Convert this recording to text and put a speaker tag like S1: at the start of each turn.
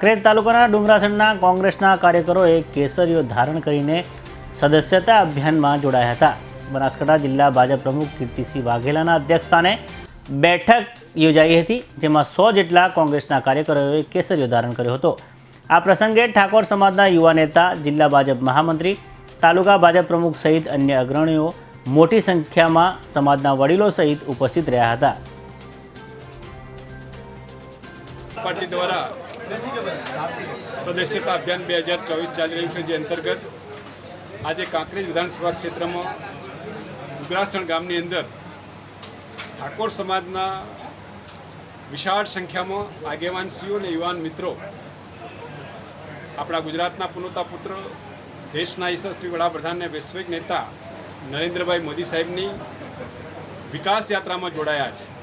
S1: કાંકરેજ તાલુકાના ડુંગરાસણના કોંગ્રેસના કાર્યકરોએ કેસરીઓ ધારણ કરીને સદસ્યતા અભિયાનમાં જોડાયા હતા। બનાસકાંઠા જિલ્લા ભાજપ પ્રમુખ કીર્તિસિંહ વાઘેલાના અધ્યક્ષસ્થાને બેઠક યોજાઈ હતી, જેમાં 100 જેટલા કોંગ્રેસના કાર્યકરોએ કેસરીઓ ધારણ કર્યો હતો। આ પ્રસંગે ઠાકોર સમાજના યુવા નેતા, જિલ્લા ભાજપ મહામંત્રી, તાલુકા ભાજપ પ્રમુખ સહિત અન્ય અગ્રણીઓ મોટી સંખ્યામાં સમાજના વડીલો સહિત ઉપસ્થિત રહ્યા હતા।
S2: पार्टी द्वारा सदस्यता अभियान 2024 चाली रह्यु छे, जे अंतर्गत आज कांकरेज विधानसभा क्षेत्र में डुंगरासण गामनी अंदर ठाकोर समाजना विशाल संख्या में आगेवानश्रीओ ने युवान मित्रों अपना गुजरातना पुनोता पुत्र, देशना यशस्वी वडाप्रधान ने वैश्विक नेता नरेन्द्र भाई मोदी साहेबनी विकास यात्रा में जोड़ाया है।